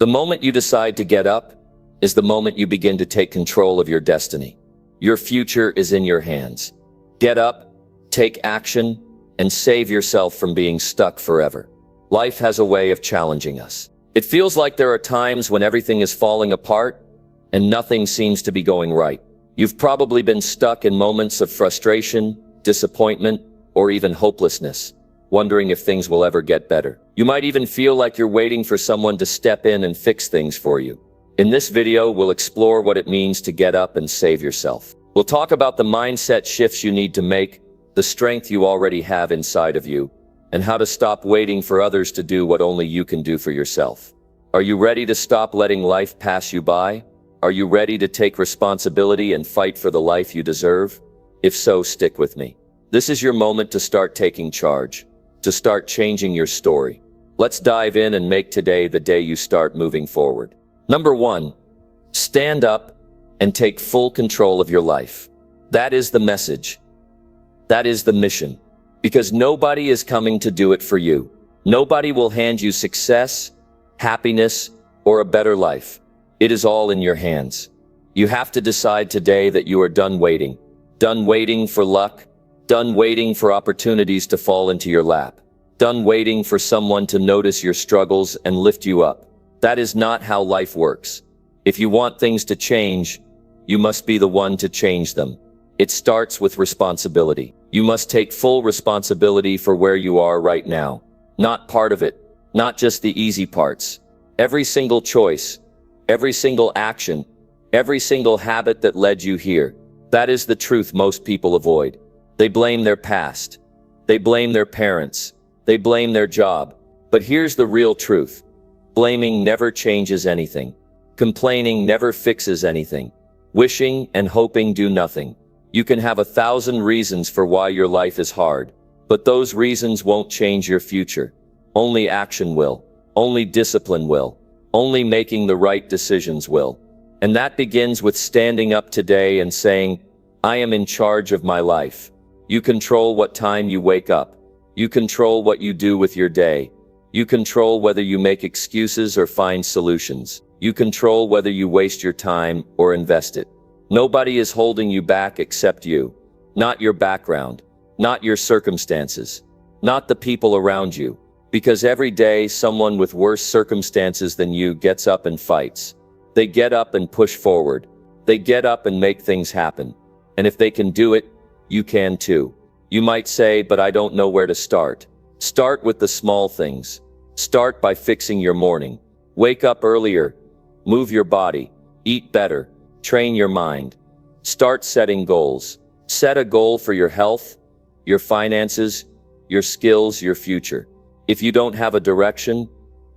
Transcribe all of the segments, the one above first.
The moment you decide to get up is the moment you begin to take control of your destiny. Your future is in your hands. Get up, take action, and save yourself from being stuck forever. Life has a way of challenging us. It feels like there are times when everything is falling apart and nothing seems to be going right. You've probably been stuck in moments of frustration, disappointment, or even hopelessness, wondering if things will ever get better. You might even feel like you're waiting for someone to step in and fix things for you. In this video, we'll explore what it means to get up and save yourself. We'll talk about the mindset shifts you need to make, the strength you already have inside of you, and how to stop waiting for others to do what only you can do for yourself. Are you ready to stop letting life pass you by? Are you ready to take responsibility and fight for the life you deserve? If so, stick with me. This is your moment to start taking charge, to start changing your story. Let's dive in and make today the day you start moving forward. Number 1, stand up and take full control of your life. That is the message. That is the mission. Because nobody is coming to do it for you. Nobody will hand you success, happiness, or a better life. It is all in your hands. You have to decide today that you are done waiting. Done waiting for luck. Done waiting for opportunities to fall into your lap. Done waiting for someone to notice your struggles and lift you up. That is not how life works. If you want things to change, you must be the one to change them. It starts with responsibility. You must take full responsibility for where you are right now. Not part of it, not just the easy parts. Every single choice, every single action, every single habit that led you here. That is the truth most people avoid. They blame their past. They blame their parents. They blame their job. But here's the real truth. Blaming never changes anything. Complaining never fixes anything. Wishing and hoping do nothing. You can have 1,000 reasons for why your life is hard, but those reasons won't change your future. Only action will. Only discipline will. Only making the right decisions will. And that begins with standing up today and saying, I am in charge of my life. You control what time you wake up. You control what you do with your day. You control whether you make excuses or find solutions. You control whether you waste your time or invest it. Nobody is holding you back except you. Not your background. Not your circumstances. Not the people around you. Because every day someone with worse circumstances than you gets up and fights. They get up and push forward. They get up and make things happen. And if they can do it, you can too. You might say, but I don't know where to start. Start with the small things. Start by fixing your morning. Wake up earlier. Move your body. Eat better. Train your mind. Start setting goals. Set a goal for your health, your finances, your skills, your future. If you don't have a direction,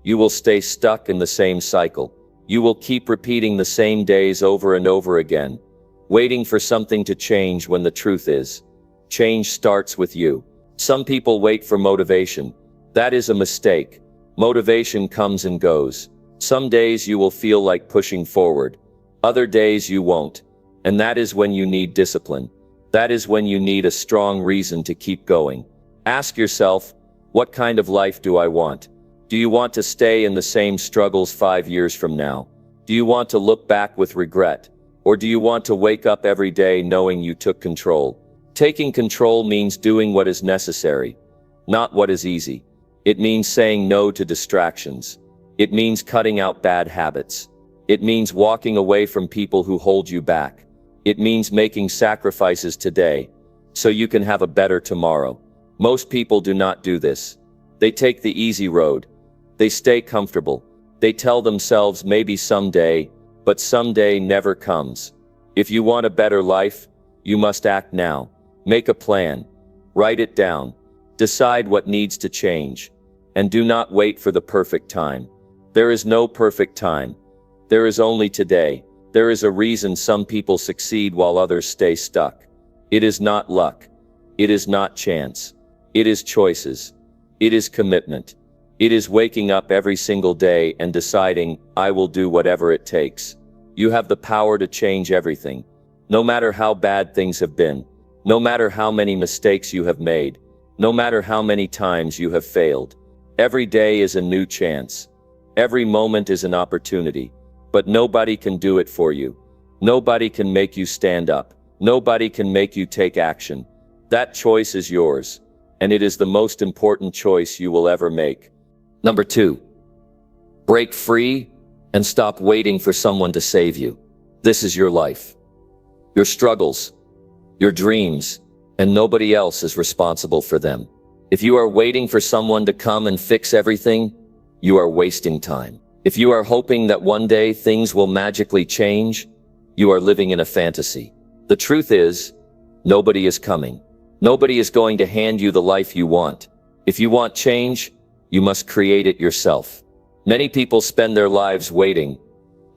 you will stay stuck in the same cycle. You will keep repeating the same days over and over again, waiting for something to change when the truth is, change starts with you. Some people wait for motivation. That is a mistake. Motivation comes and goes. Some days you will feel like pushing forward. Other days you won't. And that is when you need discipline. That is when you need a strong reason to keep going. Ask yourself, what kind of life do I want? Do you want to stay in the same struggles 5 years from now? Do you want to look back with regret? Or do you want to wake up every day knowing you took control? Taking control means doing what is necessary, not what is easy. It means saying no to distractions. It means cutting out bad habits. It means walking away from people who hold you back. It means making sacrifices today, so you can have a better tomorrow. Most people do not do this. They take the easy road. They stay comfortable. They tell themselves maybe someday, but someday never comes. If you want a better life, you must act now. Make a plan. Write it down. Decide what needs to change. And do not wait for the perfect time. There is no perfect time. There is only today. There is a reason some people succeed while others stay stuck. It is not luck. It is not chance. It is choices. It is commitment. It is waking up every single day and deciding, I will do whatever it takes. You have the power to change everything. No matter how bad things have been. No matter how many mistakes you have made. No matter how many times you have failed. Every day is a new chance. Every moment is an opportunity, but nobody can do it for you. Nobody can make you stand up. Nobody can make you take action. That choice is yours, and it is the most important choice you will ever make. Number 2, break free and stop waiting for someone to save you. This is your life, your struggles, your dreams, and nobody else is responsible for them. If you are waiting for someone to come and fix everything, you are wasting time. If you are hoping that one day things will magically change, you are living in a fantasy. The truth is, nobody is coming. Nobody is going to hand you the life you want. If you want change, you must create it yourself. Many people spend their lives waiting.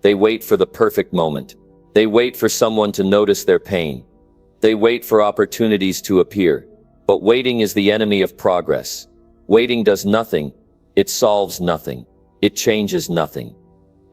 They wait for the perfect moment. They wait for someone to notice their pain. They wait for opportunities to appear. But waiting is the enemy of progress. Waiting does nothing. It solves nothing. It changes nothing.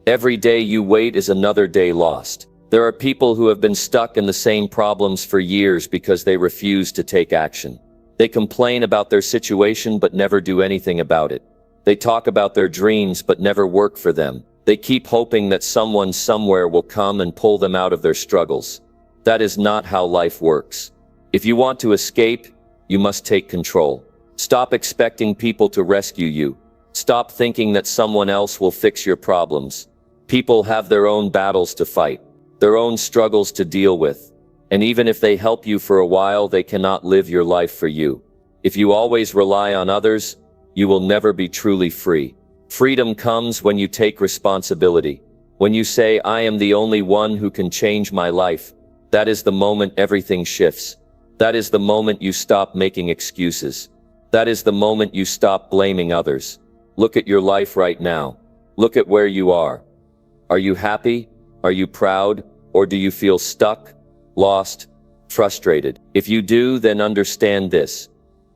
Every day you wait is another day lost. There are people who have been stuck in the same problems for years because they refuse to take action. They complain about their situation but never do anything about it. They talk about their dreams but never work for them. They keep hoping that someone somewhere will come and pull them out of their struggles. That is not how life works. If you want to escape, you must take control. Stop expecting people to rescue you. Stop thinking that someone else will fix your problems. People have their own battles to fight, their own struggles to deal with. And even if they help you for a while, they cannot live your life for you. If you always rely on others, you will never be truly free. Freedom comes when you take responsibility. When you say, I am the only one who can change my life, that is the moment everything shifts. That is the moment you stop making excuses. That is the moment you stop blaming others. Look at your life right now. Look at where you are. Are you happy? Are you proud? Or do you feel stuck, lost, frustrated? If you do, then understand this.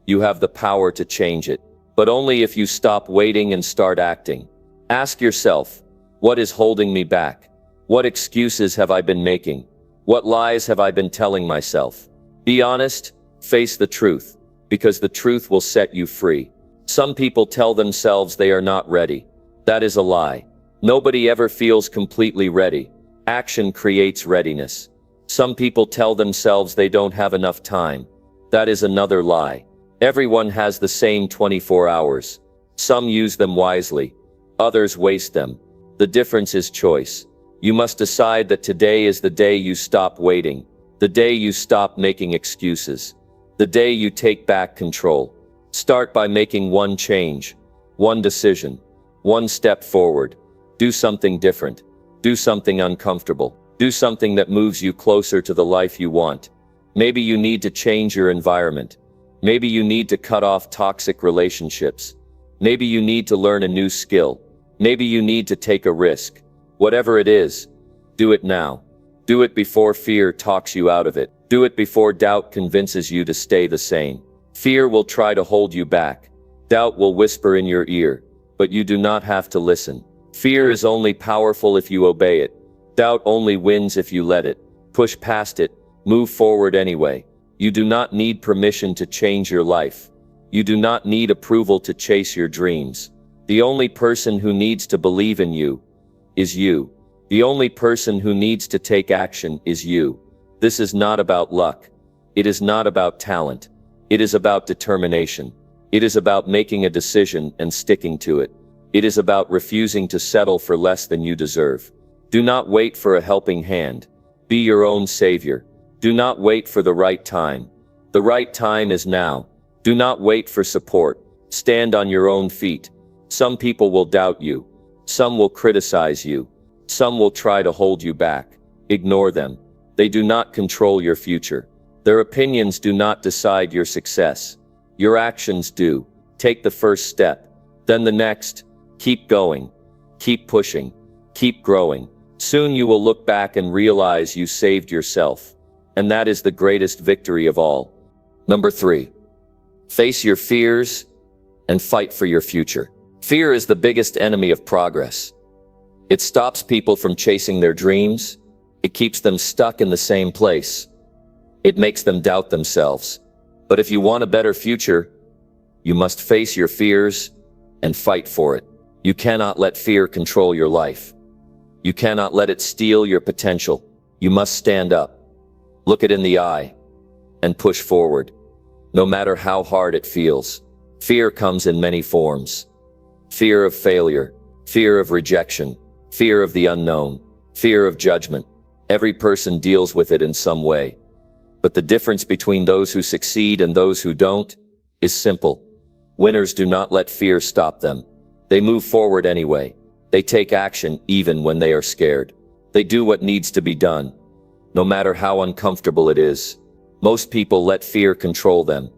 You have the power to change it, but only if you stop waiting and start acting. Ask yourself, what is holding me back? What excuses have I been making? What lies have I been telling myself? Be honest, face the truth, because the truth will set you free. Some people tell themselves they are not ready. That is a lie. Nobody ever feels completely ready. Action creates readiness. Some people tell themselves they don't have enough time. That is another lie. Everyone has the same 24 hours. Some use them wisely. Others waste them. The difference is choice. You must decide that today is the day you stop waiting. The day you stop making excuses. The day you take back control. Start by making one change, one decision, one step forward. Do something different. Do something uncomfortable. Do something that moves you closer to the life you want. Maybe you need to change your environment. Maybe you need to cut off toxic relationships. Maybe you need to learn a new skill. Maybe you need to take a risk. Whatever it is, do it now. Do it before fear talks you out of it. Do it before doubt convinces you to stay the same. Fear will try to hold you back. Doubt will whisper in your ear, but you do not have to listen. Fear is only powerful if you obey it. Doubt only wins if you let it. Push past it. Move forward anyway. You do not need permission to change your life. You do not need approval to chase your dreams. The only person who needs to believe in you is you. The only person who needs to take action is you. This is not about luck. It is not about talent. It is about determination. It is about making a decision and sticking to it. It is about refusing to settle for less than you deserve. Do not wait for a helping hand. Be your own savior. Do not wait for the right time. The right time is now. Do not wait for support. Stand on your own feet. Some people will doubt you. Some will criticize you. Some will try to hold you back. Ignore them. They do not control your future. Their opinions do not decide your success. Your actions do. Take the first step, then the next. Keep going. Keep pushing. Keep growing. Soon you will look back and realize you saved yourself. And that is the greatest victory of all. Number 3. Face your fears and fight for your future. Fear is the biggest enemy of progress. It stops people from chasing their dreams. It keeps them stuck in the same place. It makes them doubt themselves. But if you want a better future, you must face your fears and fight for it. You cannot let fear control your life. You cannot let it steal your potential. You must stand up, look it in the eye, and push forward, no matter how hard it feels. Fear comes in many forms. Fear of failure, fear of rejection, fear of the unknown, fear of judgment. Every person deals with it in some way. But the difference between those who succeed and those who don't is simple. Winners do not let fear stop them. They move forward anyway. They take action even when they are scared. They do what needs to be done, no matter how uncomfortable it is. Most people let fear control them.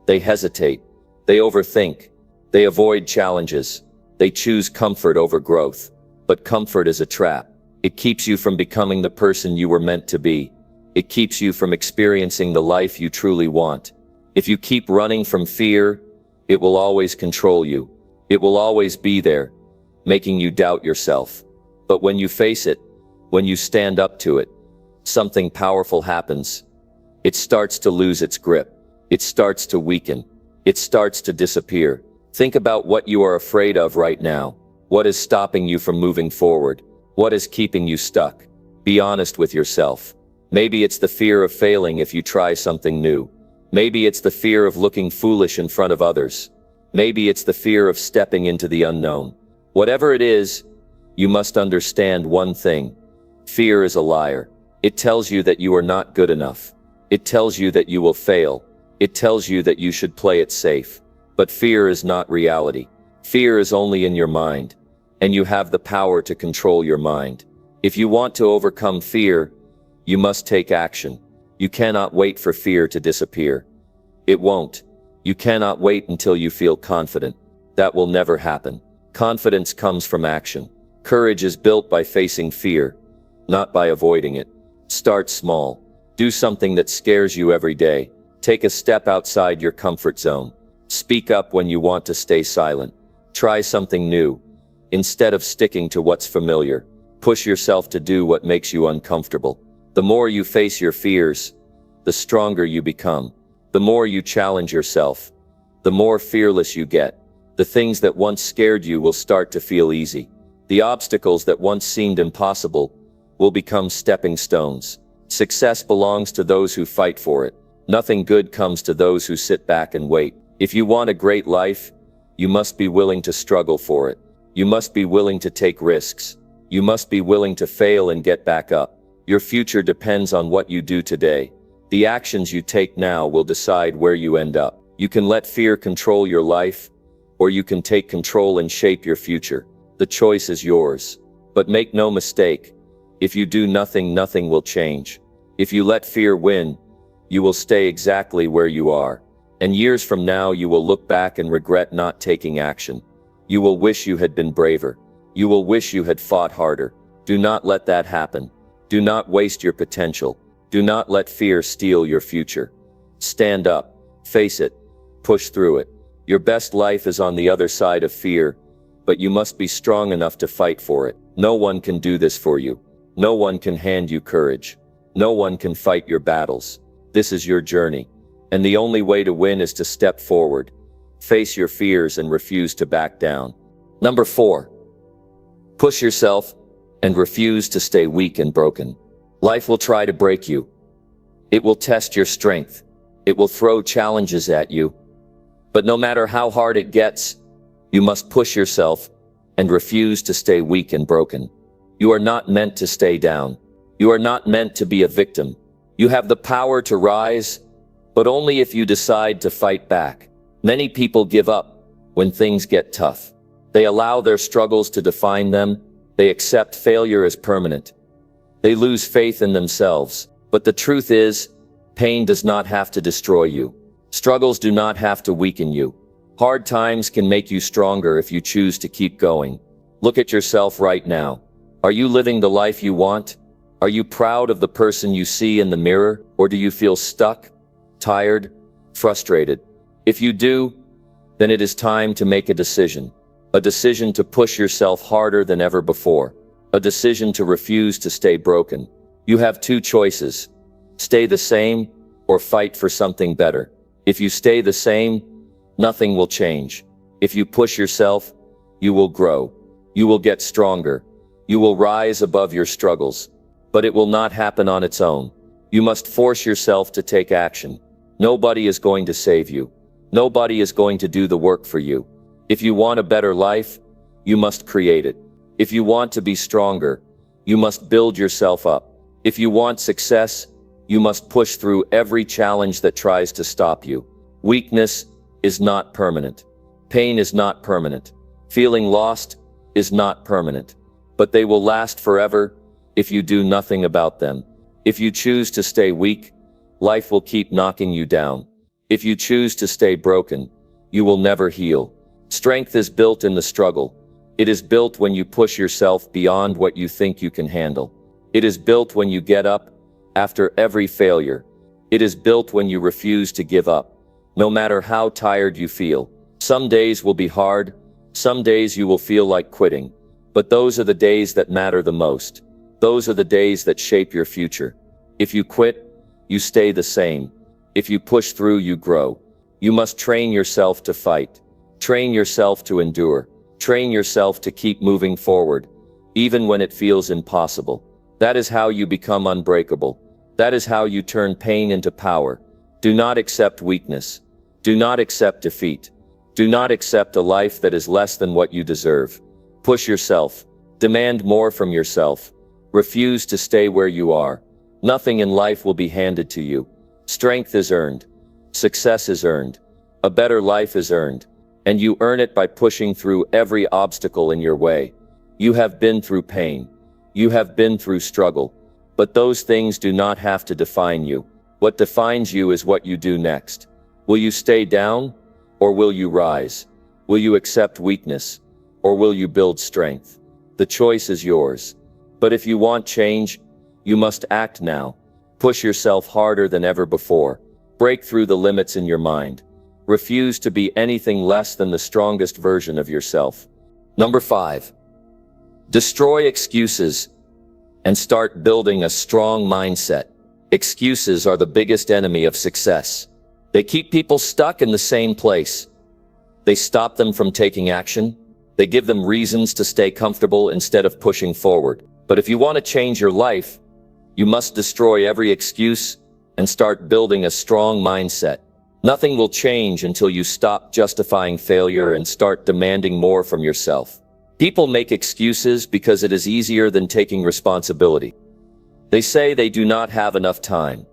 They hesitate. They overthink. They avoid challenges. They choose comfort over growth. But comfort is a trap. It keeps you from becoming the person you were meant to be. It keeps you from experiencing the life you truly want. If you keep running from fear, it will always control you. It will always be there, making you doubt yourself. But when you face it, when you stand up to it, something powerful happens. It starts to lose its grip. It starts to weaken. It starts to disappear. Think about what you are afraid of right now. What is stopping you from moving forward? What is keeping you stuck? Be honest with yourself. Maybe it's the fear of failing if you try something new. Maybe it's the fear of looking foolish in front of others. Maybe it's the fear of stepping into the unknown. Whatever it is, you must understand one thing. Fear is a liar. It tells you that you are not good enough. It tells you that you will fail. It tells you that you should play it safe. But fear is not reality. Fear is only in your mind, and you have the power to control your mind. If you want to overcome fear, you must take action. You cannot wait for fear to disappear. It won't. You cannot wait until you feel confident. That will never happen. Confidence comes from action. Courage is built by facing fear, not by avoiding it. Start small. Do something that scares you every day. Take a step outside your comfort zone. Speak up when you want to stay silent. Try something new. Instead of sticking to what's familiar, push yourself to do what makes you uncomfortable. The more you face your fears, the stronger you become. The more you challenge yourself, the more fearless you get. The things that once scared you will start to feel easy. The obstacles that once seemed impossible will become stepping stones. Success belongs to those who fight for it. Nothing good comes to those who sit back and wait. If you want a great life, you must be willing to struggle for it. You must be willing to take risks. You must be willing to fail and get back up. Your future depends on what you do today. The actions you take now will decide where you end up. You can let fear control your life, or you can take control and shape your future. The choice is yours. But make no mistake, if you do nothing, nothing will change. If you let fear win, you will stay exactly where you are. And years from now, you will look back and regret not taking action. You will wish you had been braver. You will wish you had fought harder. Do not let that happen. Do not waste your potential. Do not let fear steal your future. Stand up. Face it. Push through it. Your best life is on the other side of fear, but you must be strong enough to fight for it. No one can do this for you. No one can hand you courage. No one can fight your battles. This is your journey. And the only way to win is to step forward. Face your fears and refuse to back down. Number 4. Push yourself and refuse to stay weak and broken. Life will try to break you. It will test your strength. It will throw challenges at you. But no matter how hard it gets, you must push yourself and refuse to stay weak and broken. You are not meant to stay down. You are not meant to be a victim. You have the power to rise, but only if you decide to fight back. Many people give up when things get tough. They allow their struggles to define them. They accept failure as permanent. They lose faith in themselves. But the truth is, pain does not have to destroy you. Struggles do not have to weaken you. Hard times can make you stronger if you choose to keep going. Look at yourself right now. Are you living the life you want? Are you proud of the person you see in the mirror? Or do you feel stuck, tired, frustrated? If you do, then it is time to make a decision. A decision to push yourself harder than ever before. A decision to refuse to stay broken. You have two choices. Stay the same or fight for something better. If you stay the same, nothing will change. If you push yourself, You will grow. You will get stronger. You will rise above your struggles. But it will not happen on its own. You must force yourself to take action. Nobody is going to save you. Nobody is going to do the work for you. If you want a better life, you must create it. If you want to be stronger, you must build yourself up. If you want success, you must push through every challenge that tries to stop you. Weakness is not permanent. Pain is not permanent. Feeling lost is not permanent. But they will last forever if you do nothing about them. If you choose to stay weak, life will keep knocking you down. If you choose to stay broken, you will never heal. Strength is built in the struggle. It is built when you push yourself beyond what you think you can handle. It is built when you get up after every failure. It is built when you refuse to give up. No matter how tired you feel. Some days will be hard. Some days you will feel like quitting. But those are the days that matter the most. Those are the days that shape your future. If you quit, you stay the same. If you push through, you grow. You must train yourself to fight. Train yourself to endure. Train yourself to keep moving forward, even when it feels impossible. That is how you become unbreakable. That is how you turn pain into power. Do not accept weakness. Do not accept defeat. Do not accept a life that is less than what you deserve. Push yourself. Demand more from yourself. Refuse to stay where you are. Nothing in life will be handed to you. Strength is earned. Success is earned. A better life is earned. And you earn it by pushing through every obstacle in your way. You have been through pain. You have been through struggle. But those things do not have to define you. What defines you is what you do next. Will you stay down, or will you rise? Will you accept weakness, or will you build strength? The choice is yours. But if you want change, you must act now. Push yourself harder than ever before. Break through the limits in your mind. Refuse to be anything less than the strongest version of yourself. Number 5. Destroy excuses and start building a strong mindset. Excuses are the biggest enemy of success. They keep people stuck in the same place. They stop them from taking action. They give them reasons to stay comfortable instead of pushing forward. But if you want to change your life, you must destroy every excuse and start building a strong mindset. Nothing will change until you stop justifying failure and start demanding more from yourself. People make excuses because it is easier than taking responsibility. They say they do not have enough time.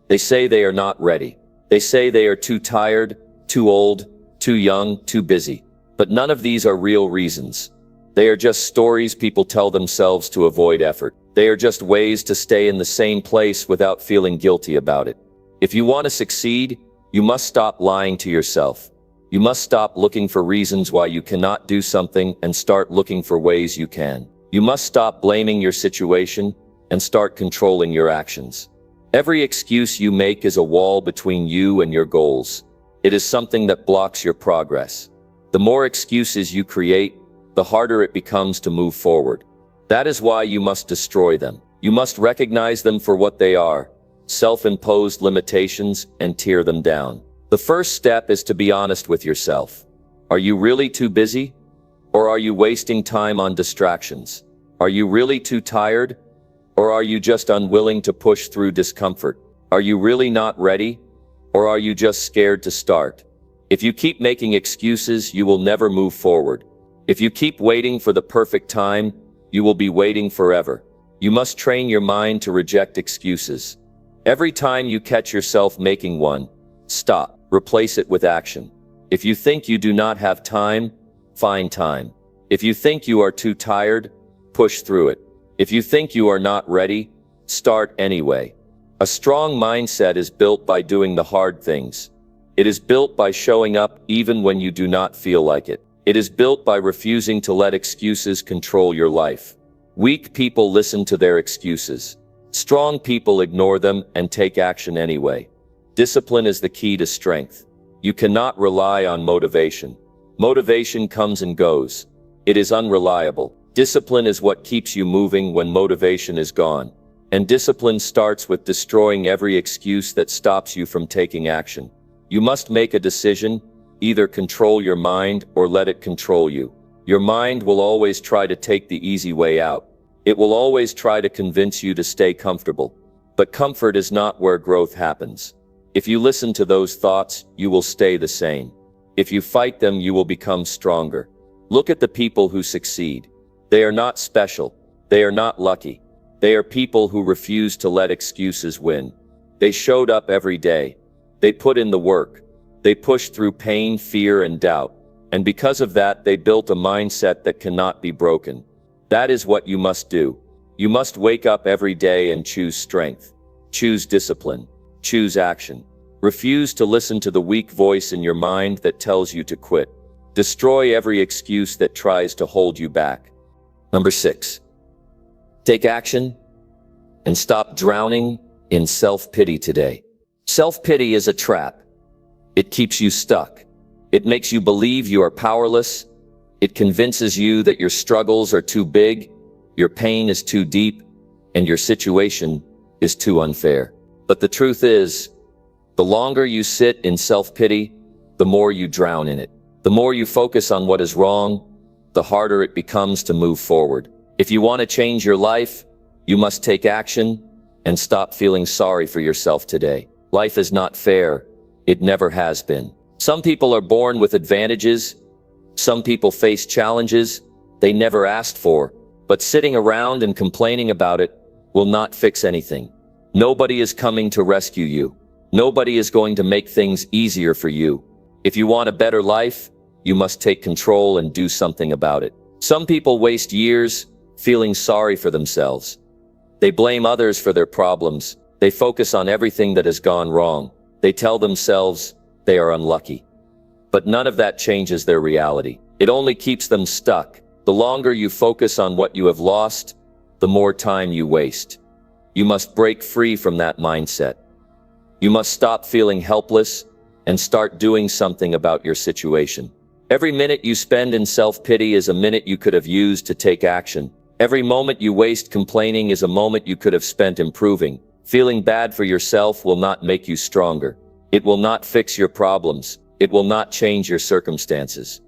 They say they are not ready. They say they are too tired, too old, too young, too busy. But none of these are real reasons. They are just stories people tell themselves to avoid effort. They are just ways to stay in the same place without feeling guilty about it. If you want to succeed, you must stop lying to yourself. You must stop looking for reasons why you cannot do something and start looking for ways you can. You must stop blaming your situation and start controlling your actions. Every excuse you make is a wall between you and your goals. It is something that blocks your progress. The more excuses you create, the harder it becomes to move forward. That is why you must destroy them. You must recognize them for what they are, self-imposed limitations, and tear them down. The first step is to be honest with yourself. Are you really too busy? Or are you wasting time on distractions? Are you really too tired? Or are you just unwilling to push through discomfort? Are you really not ready? Or are you just scared to start? If you keep making excuses, you will never move forward. If you keep waiting for the perfect time, you will be waiting forever. You must train your mind to reject excuses. Every time you catch yourself making one, stop. Replace it with action. If you think you do not have time, find time. If you think you are too tired, push through it. If you think you are not ready, start anyway. A strong mindset is built by doing the hard things. It is built by showing up even when you do not feel like it. It is built by refusing to let excuses control your life. Weak people listen to their excuses. Strong people ignore them and take action anyway. Discipline is the key to strength. You cannot rely on motivation. Motivation comes and goes. It is unreliable. Discipline is what keeps you moving when motivation is gone. And discipline starts with destroying every excuse that stops you from taking action. You must make a decision, either control your mind or let it control you. Your mind will always try to take the easy way out. It will always try to convince you to stay comfortable. But comfort is not where growth happens. If you listen to those thoughts, you will stay the same. If you fight them, you will become stronger. Look at the people who succeed. They are not special. They are not lucky. They are people who refuse to let excuses win. They showed up every day. They put in the work. They pushed through pain, fear, and doubt. And because of that, they built a mindset that cannot be broken. That is what you must do. You must wake up every day and choose strength. Choose discipline. Choose action. Refuse to listen to the weak voice in your mind that tells you to quit. Destroy every excuse that tries to hold you back. Number 6. Take action and stop drowning in self-pity today. Self-pity is a trap. It keeps you stuck. It makes you believe you are powerless. It convinces you that your struggles are too big, your pain is too deep, and your situation is too unfair. But the truth is, the longer you sit in self-pity, the more you drown in it. The more you focus on what is wrong, the harder it becomes to move forward. If you want to change your life, you must take action and stop feeling sorry for yourself today. Life is not fair. It never has been. Some people are born with advantages. Some people face challenges they never asked for. But sitting around and complaining about it will not fix anything. Nobody is coming to rescue you. Nobody is going to make things easier for you. If you want a better life, you must take control and do something about it. Some people waste years feeling sorry for themselves. They blame others for their problems. They focus on everything that has gone wrong. They tell themselves they are unlucky. But none of that changes their reality. It only keeps them stuck. The longer you focus on what you have lost, the more time you waste. You must break free from that mindset. You must stop feeling helpless and start doing something about your situation. Every minute you spend in self-pity is a minute you could have used to take action. Every moment you waste complaining is a moment you could have spent improving. Feeling bad for yourself will not make you stronger. It will not fix your problems. It will not change your circumstances.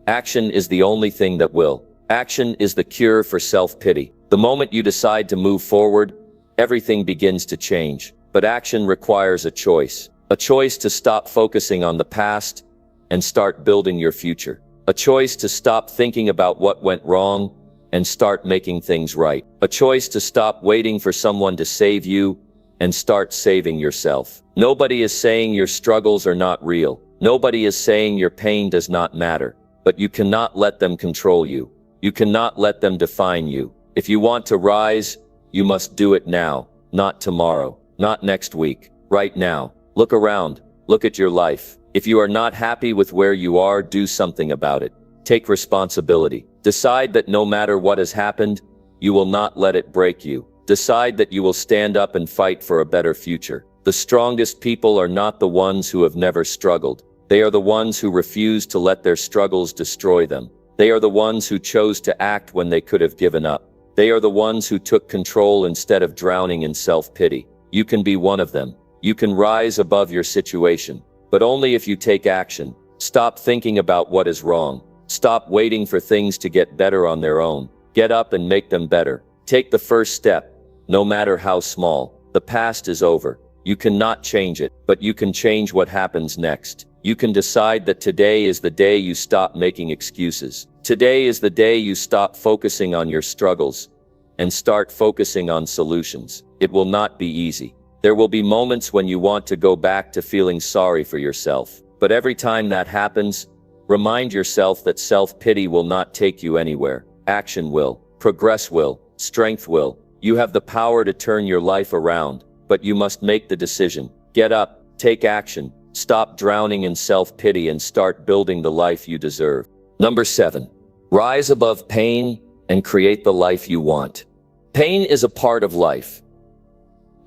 Action is the only thing that will. Action is the cure for self-pity. The moment you decide to move forward, everything begins to change. But action requires a choice. A choice to stop focusing on the past and start building your future. A choice to stop thinking about what went wrong and start making things right. A choice to stop waiting for someone to save you and start saving yourself. Nobody is saying your struggles are not real. Nobody is saying your pain does not matter. But you cannot let them control you. You cannot let them define you. If you want to rise, you must do it now, not tomorrow, not next week, right now. Look around. Look at your life. If you are not happy with where you are, do something about it. Take responsibility. Decide that no matter what has happened, you will not let it break you. Decide that you will stand up and fight for a better future. The strongest people are not the ones who have never struggled. They are the ones who refuse to let their struggles destroy them. They are the ones who chose to act when they could have given up. They are the ones who took control instead of drowning in self-pity. You can be one of them. You can rise above your situation, but only if you take action. Stop thinking about what is wrong. Stop waiting for things to get better on their own. Get up and make them better. Take the first step, no matter how small. The past is over. You cannot change it, but you can change what happens next. You can decide that today is the day you stop making excuses. Today is the day you stop focusing on your struggles and start focusing on solutions. It will not be easy. There will be moments when you want to go back to feeling sorry for yourself. But every time that happens, remind yourself that self-pity will not take you anywhere. Action will. Progress will. Strength will. You have the power to turn your life around, but you must make the decision. Get up, take action, stop drowning in self-pity and start building the life you deserve. Number 7. Rise above pain and create the life you want. Pain is a part of life.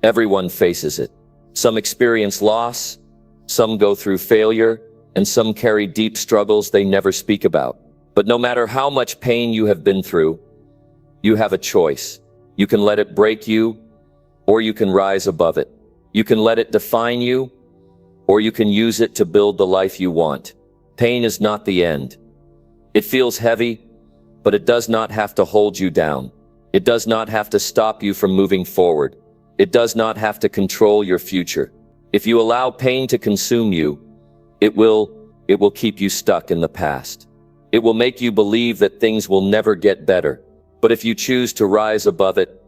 Everyone faces it. Some experience loss, some go through failure, and some carry deep struggles they never speak about. But no matter how much pain you have been through, you have a choice. You can let it break you, or you can rise above it. You can let it define you, or you can use it to build the life you want. Pain is not the end. It feels heavy, but it does not have to hold you down. It does not have to stop you from moving forward. It does not have to control your future. If you allow pain to consume you, it will keep you stuck in the past. It will make you believe that things will never get better. But if you choose to rise above it,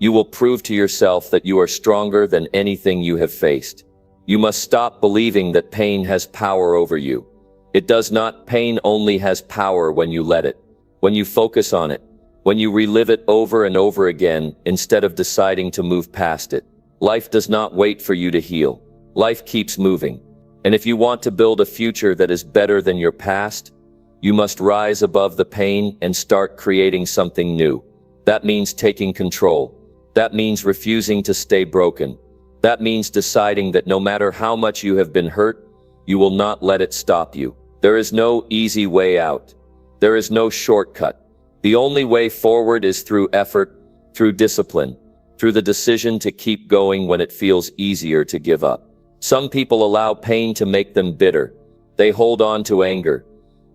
you will prove to yourself that you are stronger than anything you have faced. You must stop believing that pain has power over you. It does not. Pain only has power when you let it, when you focus on it, when you relive it over and over again instead of deciding to move past it. Life does not wait for you to heal. Life keeps moving. And if you want to build a future that is better than your past, you must rise above the pain and start creating something new. That means taking control. That means refusing to stay broken. That means deciding that no matter how much you have been hurt, you will not let it stop you. There is no easy way out. There is no shortcut. The only way forward is through effort, through discipline, through the decision to keep going when it feels easier to give up. Some people allow pain to make them bitter. They hold on to anger.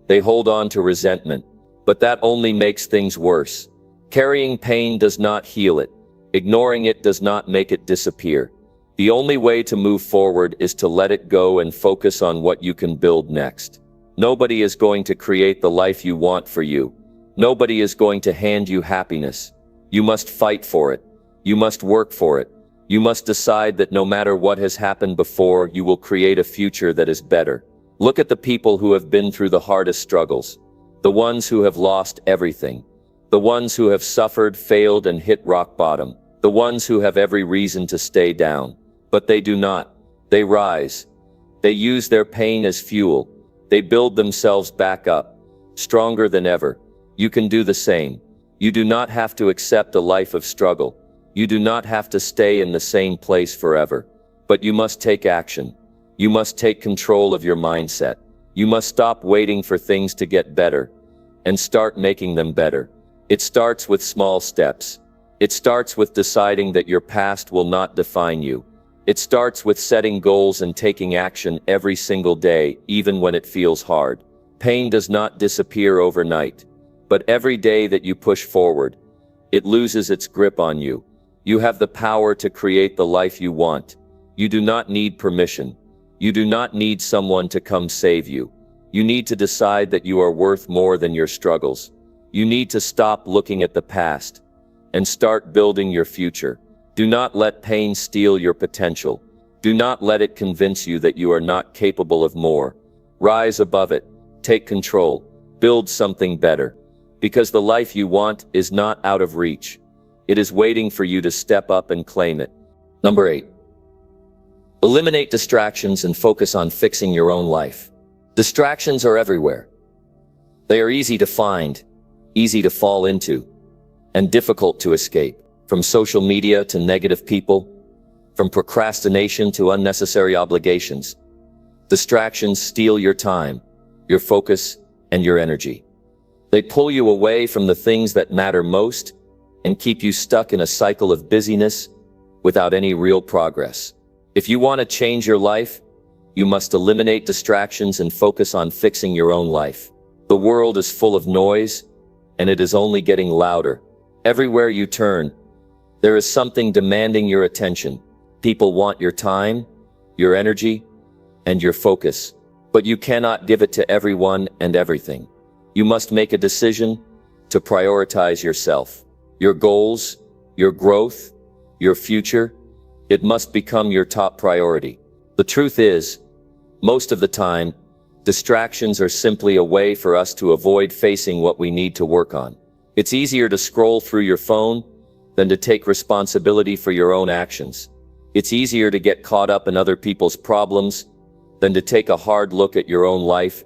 They hold on to resentment. But that only makes things worse. Carrying pain does not heal it. Ignoring it does not make it disappear. The only way to move forward is to let it go and focus on what you can build next. Nobody is going to create the life you want for you. Nobody is going to hand you happiness. You must fight for it. You must work for it. You must decide that no matter what has happened before, you will create a future that is better. Look at the people who have been through the hardest struggles. The ones who have lost everything. The ones who have suffered, failed, and hit rock bottom. The ones who have every reason to stay down. But they do not. They rise. They use their pain as fuel. They build themselves back up, stronger than ever. You can do the same. You do not have to accept a life of struggle. You do not have to stay in the same place forever. But you must take action. You must take control of your mindset. You must stop waiting for things to get better and start making them better. It starts with small steps. It starts with deciding that your past will not define you. It starts with setting goals and taking action every single day, even when it feels hard. Pain does not disappear overnight. But every day that you push forward, it loses its grip on you. You have the power to create the life you want. You do not need permission. You do not need someone to come save you. You need to decide that you are worth more than your struggles. You need to stop looking at the past and start building your future. Do not let pain steal your potential. Do not let it convince you that you are not capable of more. Rise above it. Take control. Build something better. Because the life you want is not out of reach. It is waiting for you to step up and claim it. Number 8. Eliminate distractions and focus on fixing your own life. Distractions are everywhere. They are easy to find, easy to fall into, and difficult to escape. From social media to negative people, from procrastination to unnecessary obligations. Distractions steal your time, your focus, and your energy. They pull you away from the things that matter most and keep you stuck in a cycle of busyness without any real progress. If you want to change your life, you must eliminate distractions and focus on fixing your own life. The world is full of noise, and it is only getting louder. Everywhere you turn, there is something demanding your attention. People want your time, your energy, and your focus. But you cannot give it to everyone and everything. You must make a decision to prioritize yourself. Your goals, your growth, your future, it must become your top priority. The truth is, most of the time, distractions are simply a way for us to avoid facing what we need to work on. It's easier to scroll through your phone than to take responsibility for your own actions. It's easier to get caught up in other people's problems than to take a hard look at your own life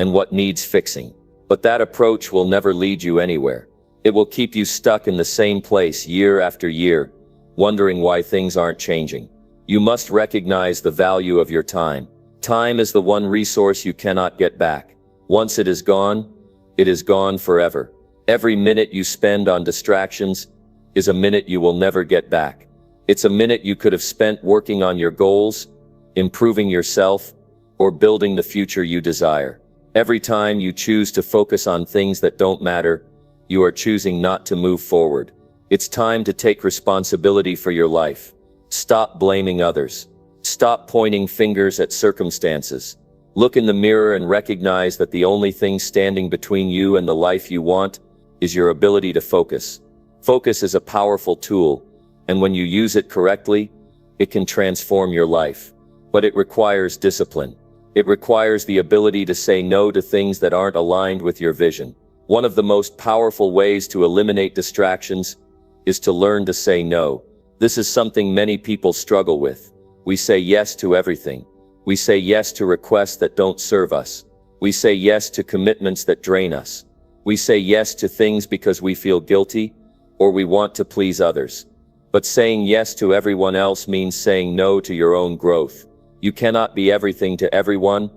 and what needs fixing. But that approach will never lead you anywhere. It will keep you stuck in the same place year after year, wondering why things aren't changing. You must recognize the value of your time. Time is the one resource you cannot get back. Once it is gone forever. Every minute you spend on distractions is a minute you will never get back. It's a minute you could have spent working on your goals, improving yourself, or building the future you desire. Every time you choose to focus on things that don't matter, you are choosing not to move forward. It's time to take responsibility for your life. Stop blaming others. Stop pointing fingers at circumstances. Look in the mirror and recognize that the only thing standing between you and the life you want is your ability to focus. Focus is a powerful tool, and when you use it correctly, it can transform your life. But it requires discipline. It requires the ability to say no to things that aren't aligned with your vision. One of the most powerful ways to eliminate distractions is to learn to say no. This is something many people struggle with. We say yes to everything. We say yes to requests that don't serve us. We say yes to commitments that drain us. We say yes to things because we feel guilty or we want to please others. But saying yes to everyone else means saying no to your own growth. You cannot be everything to everyone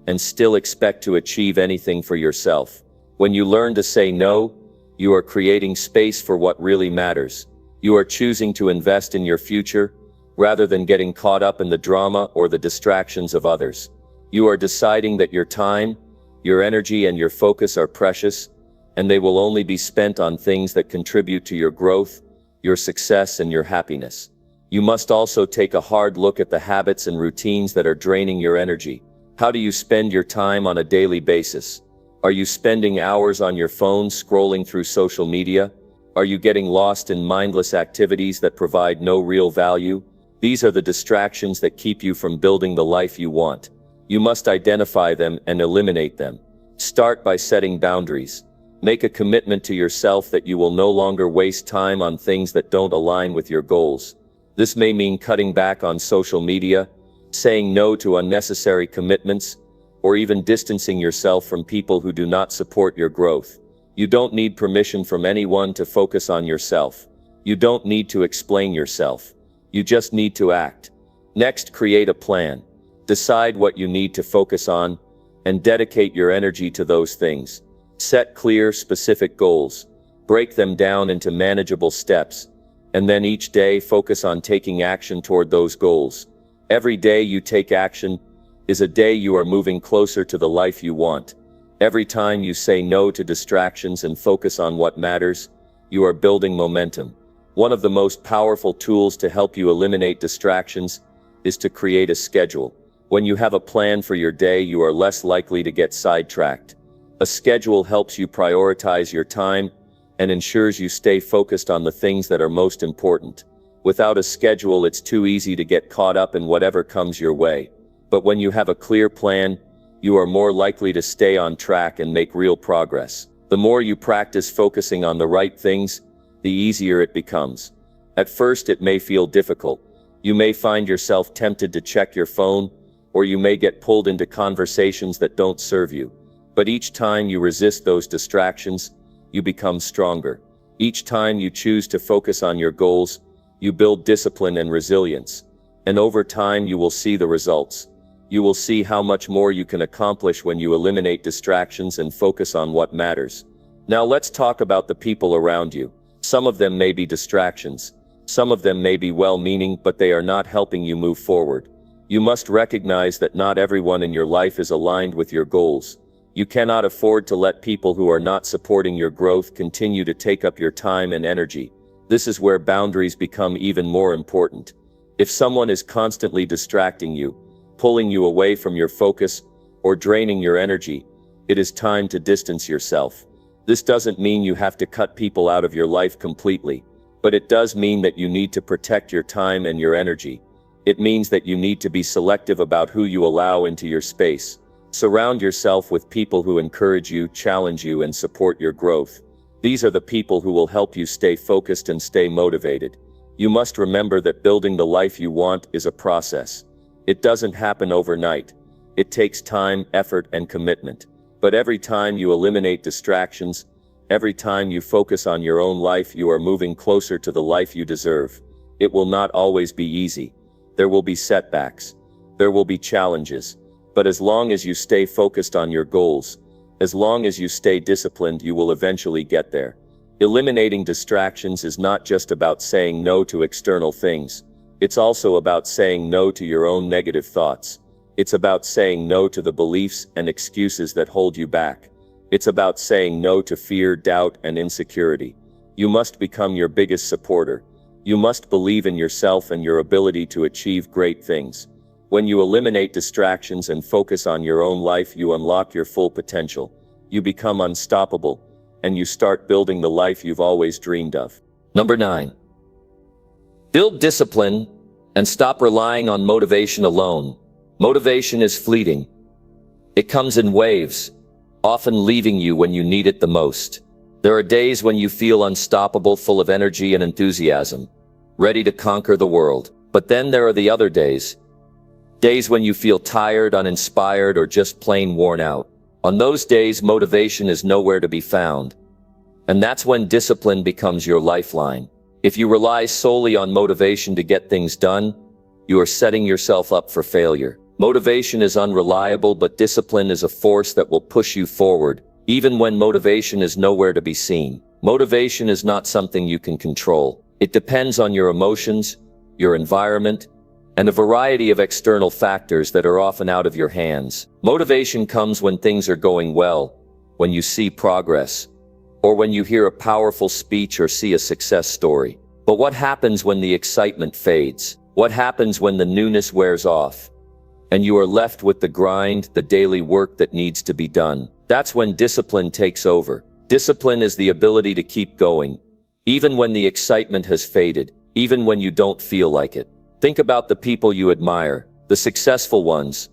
and still expect to achieve anything for yourself. When you learn to say no, you are creating space for what really matters. You are choosing to invest in your future rather than getting caught up in the drama or the distractions of others. You are deciding that your time, your energy, and your focus are precious, and they will only be spent on things that contribute to your growth, your success, and your happiness. You must also take a hard look at the habits and routines that are draining your energy. How do you spend your time on a daily basis? Are you spending hours on your phone scrolling through social media? Are you getting lost in mindless activities that provide no real value? These are the distractions that keep you from building the life you want. You must identify them and eliminate them. Start by setting boundaries. Make a commitment to yourself that you will no longer waste time on things that don't align with your goals. This may mean cutting back on social media, saying no to unnecessary commitments, or even distancing yourself from people who do not support your growth. You don't need permission from anyone to focus on yourself. You don't need to explain yourself. You just need to act. Next, create a plan. Decide what you need to focus on, and dedicate your energy to those things. Set clear, specific goals. Break them down into manageable steps, and then each day focus on taking action toward those goals. Every day you take action is a day you are moving closer to the life you want. Every time you say no to distractions and focus on what matters, you are building momentum. One of the most powerful tools to help you eliminate distractions is to create a schedule. When you have a plan for your day, you are less likely to get sidetracked. A schedule helps you prioritize your time and ensures you stay focused on the things that are most important. Without a schedule, it's too easy to get caught up in whatever comes your way. But when you have a clear plan, you are more likely to stay on track and make real progress. The more you practice focusing on the right things, the easier it becomes. At first, it may feel difficult. You may find yourself tempted to check your phone, or you may get pulled into conversations that don't serve you. But each time you resist those distractions, you become stronger. Each time you choose to focus on your goals, you build discipline and resilience. And over time, you will see the results. You will see how much more you can accomplish when you eliminate distractions and focus on what matters. Now let's talk about the people around you. Some of them may be distractions. Some of them may be well-meaning, but they are not helping you move forward. You must recognize that not everyone in your life is aligned with your goals. You cannot afford to let people who are not supporting your growth continue to take up your time and energy. This is where boundaries become even more important. If someone is constantly distracting you, pulling you away from your focus, or draining your energy, it is time to distance yourself. This doesn't mean you have to cut people out of your life completely, but it does mean that you need to protect your time and your energy. It means that you need to be selective about who you allow into your space. Surround yourself with people who encourage you, challenge you, and support your growth. These are the people who will help you stay focused and stay motivated. You must remember that building the life you want is a process. It doesn't happen overnight. It takes time, effort, and commitment. But every time you eliminate distractions, every time you focus on your own life, you are moving closer to the life you deserve. It will not always be easy. There will be setbacks. There will be challenges. But as long as you stay focused on your goals, as long as you stay disciplined, you will eventually get there. Eliminating distractions is not just about saying no to external things. It's also about saying no to your own negative thoughts. It's about saying no to the beliefs and excuses that hold you back. It's about saying no to fear, doubt, and insecurity. You must become your biggest supporter. You must believe in yourself and your ability to achieve great things. When you eliminate distractions and focus on your own life, you unlock your full potential. You become unstoppable, and you start building the life you've always dreamed of. Number 9. Build discipline and stop relying on motivation alone. Motivation is fleeting. It comes in waves, often leaving you when you need it the most. There are days when you feel unstoppable, full of energy and enthusiasm, ready to conquer the world. But then there are the other days. Days when you feel tired, uninspired, or just plain worn out. On those days, motivation is nowhere to be found. And that's when discipline becomes your lifeline. If you rely solely on motivation to get things done, you are setting yourself up for failure. Motivation is unreliable, but discipline is a force that will push you forward, even when motivation is nowhere to be seen. Motivation is not something you can control. It depends on your emotions, your environment, and a variety of external factors that are often out of your hands. Motivation comes when things are going well, when you see progress, or when you hear a powerful speech or see a success story. But what happens when the excitement fades? What happens when the newness wears off, and you are left with the grind, the daily work that needs to be done? That's when discipline takes over. Discipline is the ability to keep going, even when the excitement has faded, even when you don't feel like it. Think about the people you admire, the successful ones,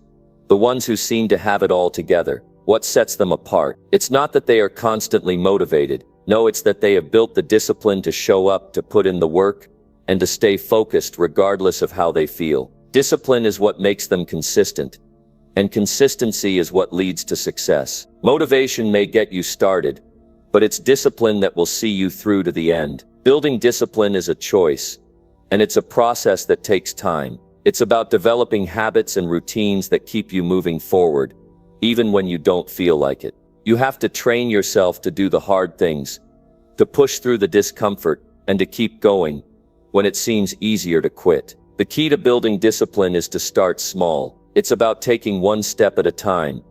the ones who seem to have it all together. What sets them apart? It's not that they are constantly motivated. No, it's that they have built the discipline to show up, to put in the work, and to stay focused regardless of how they feel. Discipline is what makes them consistent, and consistency is what leads to success. Motivation may get you started, but it's discipline that will see you through to the end. Building discipline is a choice, and it's a process that takes time. It's about developing habits and routines that keep you moving forward, even when you don't feel like it. You have to train yourself to do the hard things, to push through the discomfort, and to keep going when it seems easier to quit. The key to building discipline is to start small. It's about taking one step at a time,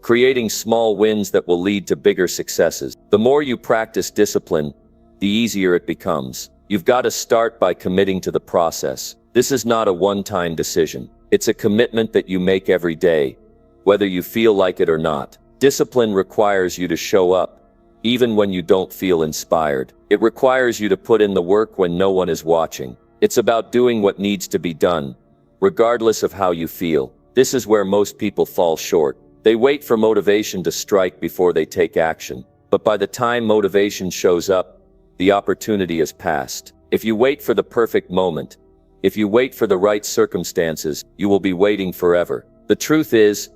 creating small wins that will lead to bigger successes. The more you practice discipline, the easier it becomes. You've got to start by committing to the process. This is not a one-time decision. It's a commitment that you make every day, whether you feel like it or not. Discipline requires you to show up, even when you don't feel inspired. It requires you to put in the work when no one is watching. It's about doing what needs to be done, regardless of how you feel. This is where most people fall short. They wait for motivation to strike before they take action. But by the time motivation shows up, the opportunity has passed. If you wait for the perfect moment, if you wait for the right circumstances, you will be waiting forever. The truth is,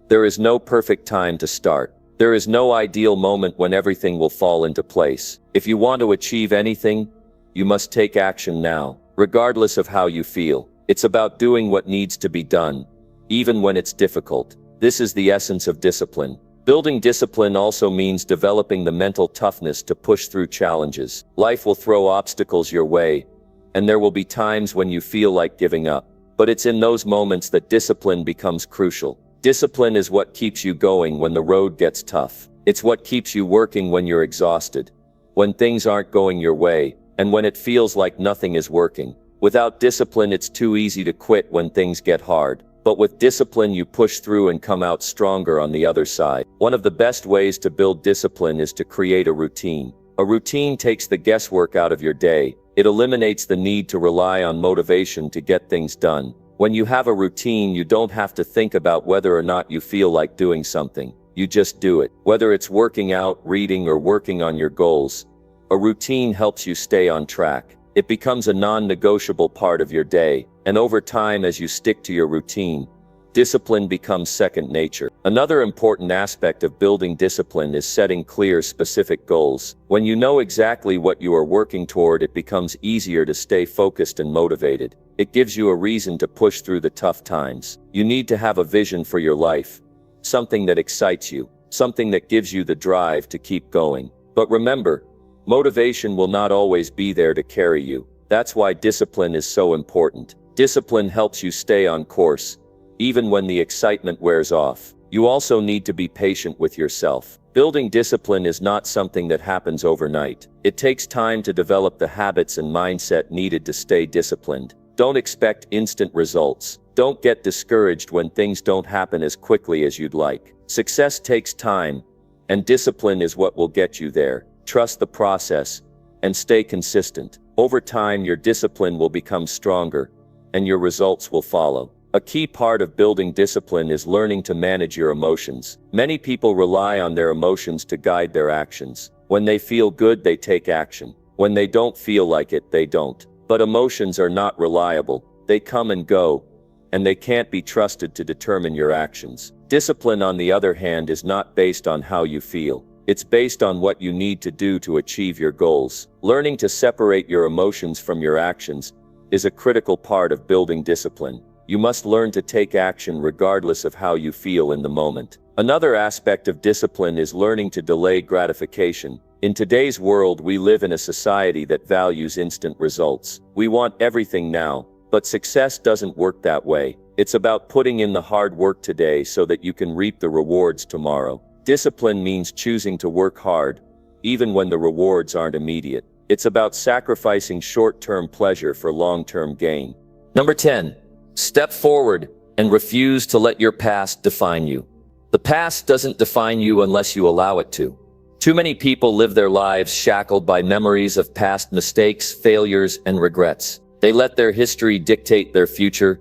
there is no perfect time to start. There is no ideal moment when everything will fall into place. If you want to achieve anything, you must take action now, regardless of how you feel. It's about doing what needs to be done, even when it's difficult. This is the essence of discipline. Building discipline also means developing the mental toughness to push through challenges. Life will throw obstacles your way, and there will be times when you feel like giving up. But it's in those moments that discipline becomes crucial. Discipline is what keeps you going when the road gets tough. It's what keeps you working when you're exhausted, when things aren't going your way, and when it feels like nothing is working. Without discipline, it's too easy to quit when things get hard. But with discipline, you push through and come out stronger on the other side. One of the best ways to build discipline is to create a routine. A routine takes the guesswork out of your day. It eliminates the need to rely on motivation to get things done. When you have a routine, you don't have to think about whether or not you feel like doing something. You just do it. Whether it's working out, reading, or working on your goals, a routine helps you stay on track. It becomes a non-negotiable part of your day, and over time, as you stick to your routine, discipline becomes second nature. Another important aspect of building discipline is setting clear, specific goals. When you know exactly what you are working toward, it becomes easier to stay focused and motivated. It gives you a reason to push through the tough times. You need to have a vision for your life, something that excites you, something that gives you the drive to keep going. But remember, motivation will not always be there to carry you. That's why discipline is so important. Discipline helps you stay on course, even when the excitement wears off. You also need to be patient with yourself. Building discipline is not something that happens overnight. It takes time to develop the habits and mindset needed to stay disciplined. Don't expect instant results. Don't get discouraged when things don't happen as quickly as you'd like. Success takes time, and discipline is what will get you there. Trust the process and stay consistent. Over time, your discipline will become stronger, and your results will follow. A key part of building discipline is learning to manage your emotions. Many people rely on their emotions to guide their actions. When they feel good, they take action. When they don't feel like it, they don't. But emotions are not reliable. They come and go, and they can't be trusted to determine your actions. Discipline, on the other hand, is not based on how you feel. It's based on what you need to do to achieve your goals. Learning to separate your emotions from your actions is a critical part of building discipline. You must learn to take action regardless of how you feel in the moment. Another aspect of discipline is learning to delay gratification. In today's world, we live in a society that values instant results. We want everything now, but success doesn't work that way. It's about putting in the hard work today so that you can reap the rewards tomorrow. Discipline means choosing to work hard, even when the rewards aren't immediate. It's about sacrificing short-term pleasure for long-term gain. Number 10. Step forward and refuse to let your past define you. The past doesn't define you unless you allow it to. Too many people live their lives shackled by memories of past mistakes, failures, and regrets. They let their history dictate their future.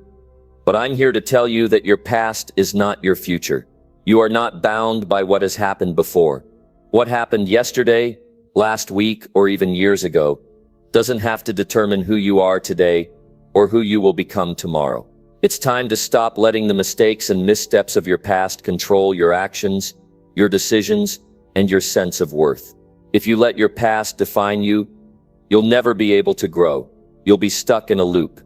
But I'm here to tell you that your past is not your future. You are not bound by what has happened before. What happened yesterday, last week, or even years ago doesn't have to determine who you are today or who you will become tomorrow. It's time to stop letting the mistakes and missteps of your past control your actions, your decisions, and your sense of worth. If you let your past define you, you'll never be able to grow. You'll be stuck in a loop,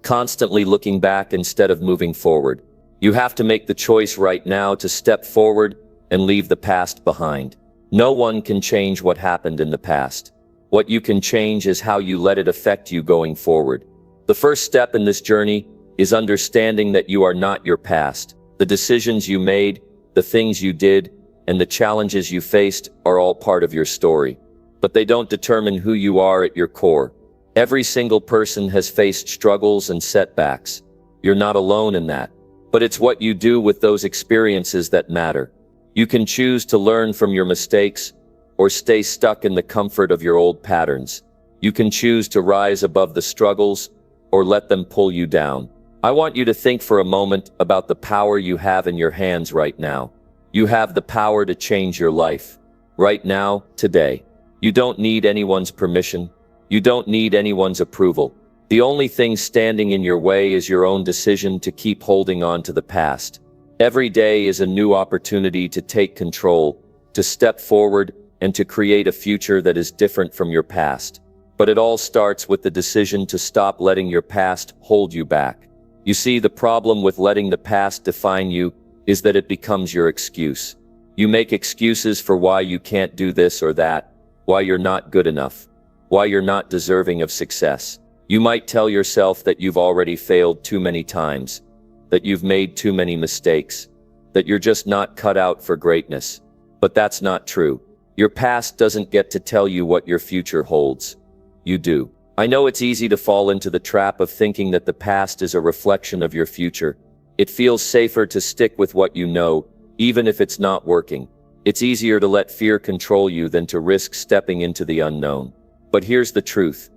constantly looking back instead of moving forward. You have to make the choice right now to step forward and leave the past behind. No one can change what happened in the past. What you can change is how you let it affect you going forward. The first step in this journey is understanding that you are not your past. The decisions you made, the things you did, and the challenges you faced are all part of your story. But they don't determine who you are at your core. Every single person has faced struggles and setbacks. You're not alone in that. But it's what you do with those experiences that matter. You can choose to learn from your mistakes or stay stuck in the comfort of your old patterns. You can choose to rise above the struggles or let them pull you down. I want you to think for a moment about the power you have in your hands right now. You have the power to change your life. Right now, today. You don't need anyone's permission. You don't need anyone's approval. The only thing standing in your way is your own decision to keep holding on to the past. Every day is a new opportunity to take control, to step forward, and to create a future that is different from your past. But it all starts with the decision to stop letting your past hold you back. You see, the problem with letting the past define you is that it becomes your excuse. You make excuses for why you can't do this or that, why you're not good enough, why you're not deserving of success. You might tell yourself that you've already failed too many times, that you've made too many mistakes, that you're just not cut out for greatness. But that's not true. Your past doesn't get to tell you what your future holds. You do. I know it's easy to fall into the trap of thinking that the past is a reflection of your future. It feels safer to stick with what you know, even if it's not working. It's easier to let fear control you than to risk stepping into the unknown. But here's the truth.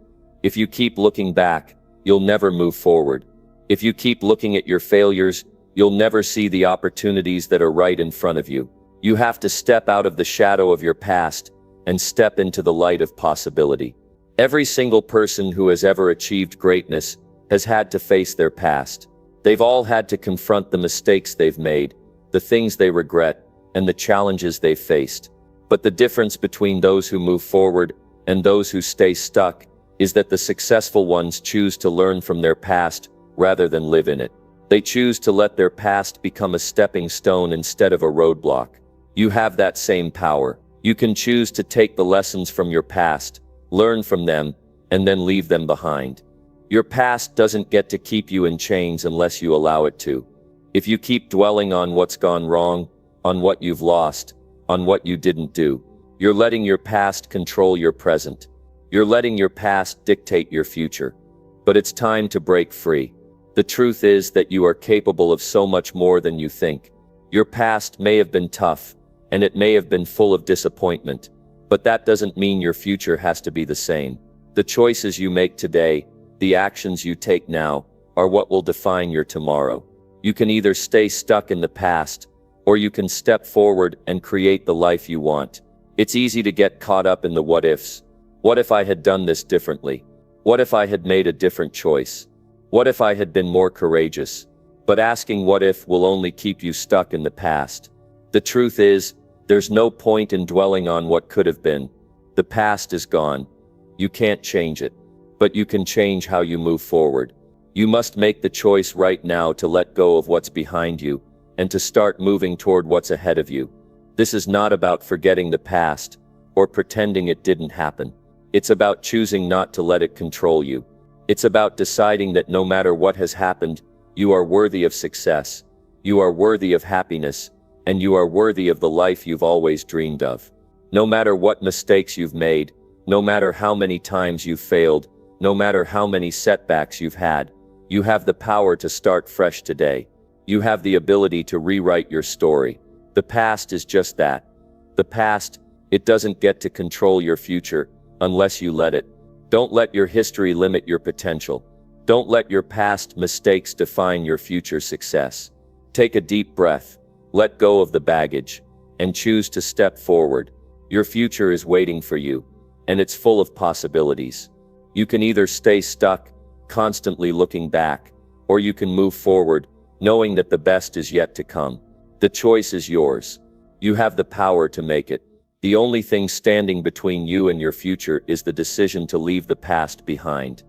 If you keep looking back, you'll never move forward. If you keep looking at your failures, you'll never see the opportunities that are right in front of you. You have to step out of the shadow of your past and step into the light of possibility. Every single person who has ever achieved greatness has had to face their past. They've all had to confront the mistakes they've made, the things they regret, and the challenges they've faced. But the difference between those who move forward and those who stay stuck is that the successful ones choose to learn from their past rather than live in it. They choose to let their past become a stepping stone instead of a roadblock. You have that same power. You can choose to take the lessons from your past, learn from them, and then leave them behind. Your past doesn't get to keep you in chains unless you allow it to. If you keep dwelling on what's gone wrong, on what you've lost, on what you didn't do, you're letting your past control your present. You're letting your past dictate your future. But it's time to break free. The truth is that you are capable of so much more than you think. Your past may have been tough, and it may have been full of disappointment, but that doesn't mean your future has to be the same. The choices you make today, the actions you take now, are what will define your tomorrow. You can either stay stuck in the past, or you can step forward and create the life you want. It's easy to get caught up in the what ifs. What if I had done this differently? What if I had made a different choice? What if I had been more courageous? But asking what if will only keep you stuck in the past. The truth is, there's no point in dwelling on what could have been. The past is gone. You can't change it. But you can change how you move forward. You must make the choice right now to let go of what's behind you, and to start moving toward what's ahead of you. This is not about forgetting the past, or pretending it didn't happen. It's about choosing not to let it control you. It's about deciding that no matter what has happened, you are worthy of success, you are worthy of happiness, and you are worthy of the life you've always dreamed of. No matter what mistakes you've made, no matter how many times you've failed, no matter how many setbacks you've had, you have the power to start fresh today. You have the ability to rewrite your story. The past is just that. The past, it doesn't get to control your future, unless you let it. Don't let your history limit your potential. Don't let your past mistakes define your future success. Take a deep breath, let go of the baggage, and choose to step forward. Your future is waiting for you, and it's full of possibilities. You can either stay stuck, constantly looking back, or you can move forward, knowing that the best is yet to come. The choice is yours. You have the power to make it. The only thing standing between you and your future is the decision to leave the past behind.